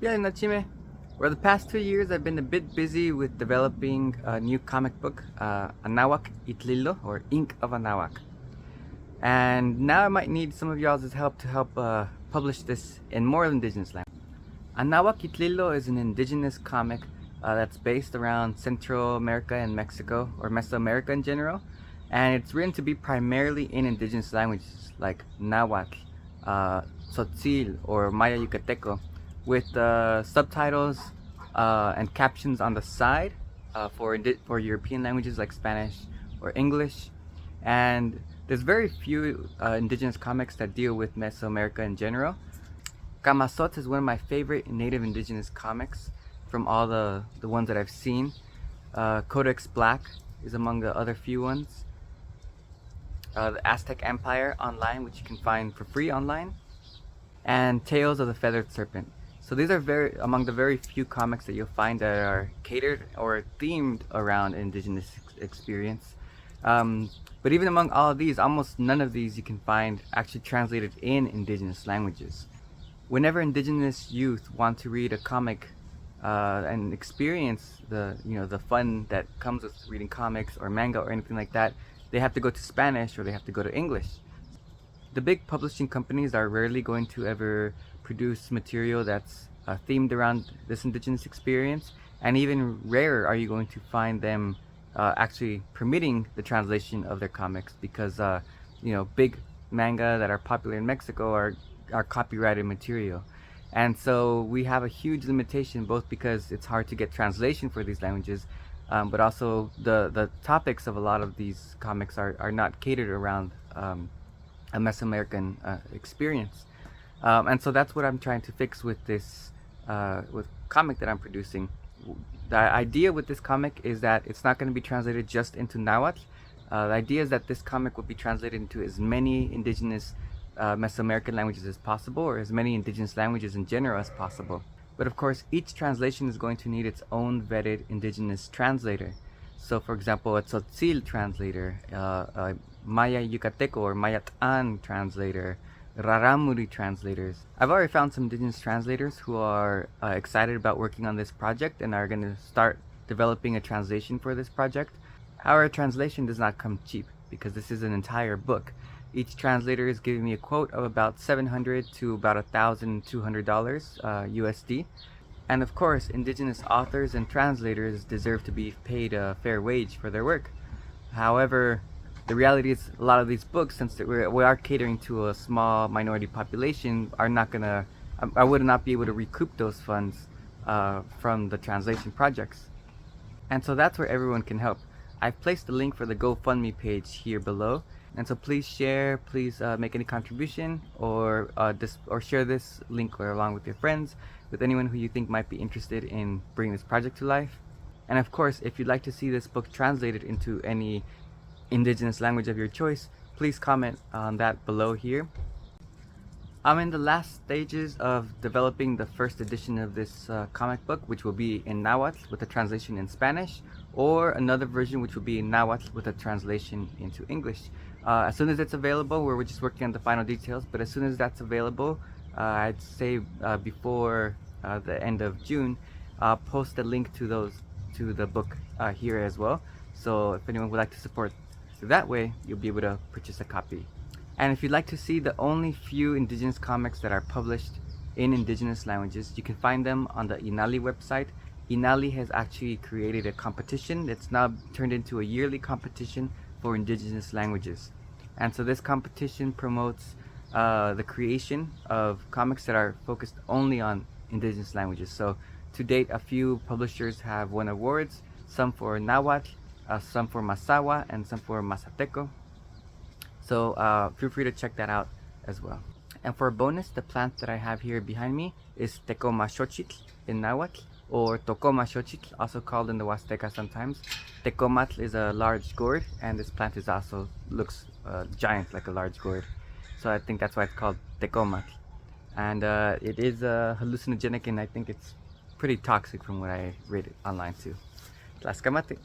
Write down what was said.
Yeah, Nachime. For the past 2 years, I've been a bit busy with developing a new comic book, Anawak Itlilo, or Ink of Anawak. And now I might need some of y'all's help to help publish this in more indigenous language. Anawak Itlilo is an indigenous comic that's based around Central America and Mexico, or Mesoamerica in general. And it's written to be primarily in indigenous languages like Nahuatl, Tzotzil, or Maya Yucateco, with subtitles and captions on the side for European languages like Spanish or English. And there's very few indigenous comics that deal with Mesoamerica in general. Kamasot is one of my favorite native indigenous comics from all the ones that I've seen. Codex Black is among the other few ones. The Aztec Empire online, which you can find for free online. And Tales of the Feathered Serpent. So these are among the very few comics that you'll find that are catered or themed around indigenous experience. But even among all of these, almost none of these you can find actually translated in indigenous languages. Whenever indigenous youth want to read a comic and experience the fun that comes with reading comics or manga or anything like that, they have to go to Spanish or they have to go to English. The big publishing companies are rarely going to ever produce material that's themed around this indigenous experience, and even rarer are you going to find them actually permitting the translation of their comics, because big manga that are popular in Mexico are copyrighted material. And so we have a huge limitation, both because it's hard to get translation for these languages, but also the topics of a lot of these comics are not catered around a Mesoamerican experience. And so that's what I'm trying to fix with this with comic that I'm producing. The idea with this comic is that it's not going to be translated just into Nahuatl. The idea is that this comic will be translated into as many indigenous Mesoamerican languages as possible, or as many indigenous languages in general as possible. But of course, each translation is going to need its own vetted indigenous translator. So for example, a Tzotzil translator, a Maya Yucateco or Mayat'an translator, Raramuri translators. I've already found some indigenous translators who are excited about working on this project and are going to start developing a translation for this project. Our translation does not come cheap, because this is an entire book. Each translator is giving me a quote of about $700 to about $1,200 USD. And of course, indigenous authors and translators deserve to be paid a fair wage for their work. However, the reality is a lot of these books, since we are catering to a small minority population, I would not be able to recoup those funds from the translation projects. And so that's where everyone can help. I've placed the link for the GoFundMe page here below. And so please share, please make any contribution, or share this link along with your friends, with anyone who you think might be interested in bringing this project to life. And of course, if you'd like to see this book translated into any indigenous language of your choice, please comment on that below here. I'm in the last stages of developing the first edition of this comic book, which will be in Nahuatl with a translation in Spanish, or another version which will be in Nahuatl with a translation into English. As soon as it's available, we're just working on the final details, but as soon as that's available, I'd say before the end of June, I'll post a link to the book here as well. So if anyone would like to support through that way, you'll be able to purchase a copy. And if you'd like to see the only few indigenous comics that are published in indigenous languages, you can find them on the Inali website. Inali has actually created a competition that's now turned into a yearly competition for indigenous languages. And so this competition promotes the creation of comics that are focused only on indigenous languages. So to date, a few publishers have won awards, some for Nahuatl, some for Masawa, and some for Mazateco. So feel free to check that out as well. And for a bonus, the plant that I have here behind me is Tecoma xochitl in Nahuatl, or Tocoma xochitl, also called in the Huasteca sometimes. Tecomatl is a large gourd, and this plant looks giant, like a large gourd. So I think that's why it's called Tecomatl. And it is hallucinogenic, and I think it's pretty toxic from what I read online too. Tlaskamate.